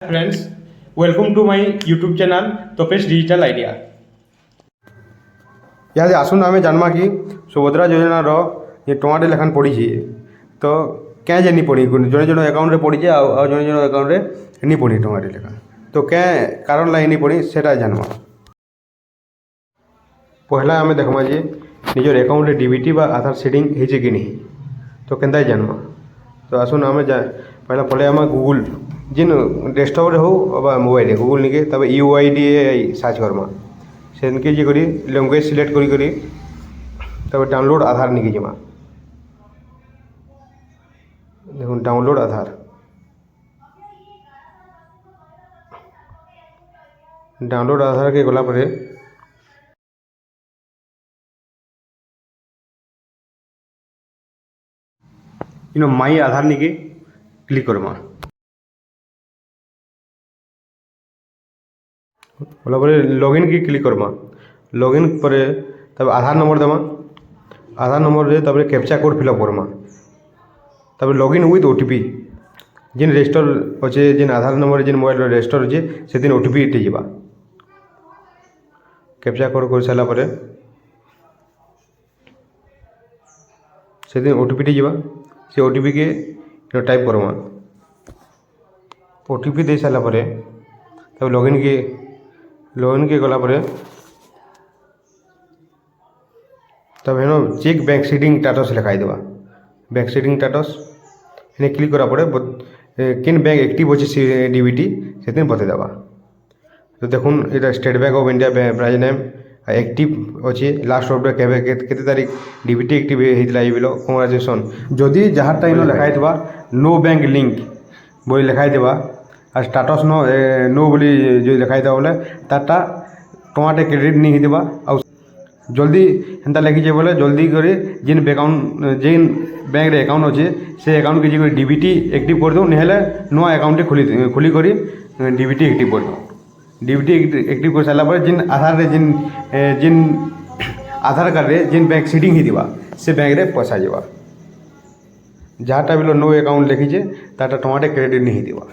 Friends, welcome to my YouTube channel Topesh Digital Idea. यहाँ आसुन आम जानमा कि सुभद्रा योजनार ये टमाटे लेखान पड़ी तो क्या जानी पड़ी जड़े जन अकाउंट रे पड़ी जड़े जन अकाउंट रे नहीं पड़ी टमाटे लेखा तो क्या कारण लाई नहीं पड़ी सेटा जानमा पहला आम देखमा जे निजर अकाउंट रे डीबीटी बा आधार सेटिंग है कि नहीं तो केनता जानमा तो आसुन आम पहला पहले आम गूगल जिन डेस्कटप रे हो बा मोबाइल गूगल निके तब UID सर्च करमा सेनके जे करी लैंग्वेज सिलेक्ट करी तब डाउनलोड आधार निके जमा देखो डाउनलोड आधार के गला परे इन माई आधार निके क्लिक करमा बोला पर लॉगिन की क्लिक करमा लॉगिन पर तब आधार नंबर देमा आधार नंबर दे तब कैप्चा कोड फिलअप करमा तब लॉगिन विथ OTP जिन रजिस्टर अच्छे जिन आधार नंबर जिन मोबाइल रजिस्टर अच्छे से दिन OTP इटे जावा कैप्चा कोड कर सारा पर से दिन OTP इटे जावा से OTP के टाइप करमा OTP दे सारा पर तब लॉगिन के गला पर तब है चेक बैंक सीडिंग स्टेटस लिखाई देवा बैंक सीडिंग स्टेटस इन्हें क्लिक करा पड़े किन बैंक एक्टिव अच्छे डीबीटी से बतेदेवा तो देखुन ये state bank of India branch name active अच्छे लास्ट ऑर्डर के तारीख डीबीटी एक्टिव होता है बोलो कंग्राचुलेसन जदि जहाँटा इन लिखाई देवा नो बैंक लिंक बोली लिखाई देवा और स्टेटस नो बोली जो लिखाई देवा बोले तारटा टमाटे क्रेडिट नहीं देवा और जल्दी हेन्ता लिखी बोले जल्दी करे जिन अकाउंट जिन बैंक रे अकाउंट अच्छे से अकाउंट के जी डीबीटी एक्टिव कर दो नहले नुआ अकाउंट खुली करी डीबीटी एक्टिव कर दो डीबीटी एक्टिव कर सारा पर जिन आधार रे जिन आधार कार्ड रे जिन बैंक सीडिंग ही दिवा से बैंक रे पैसा जावा जहाँटा भी नो अकाउंट लिखी ताटा टमाटे क्रेडिट नहीं दिवा।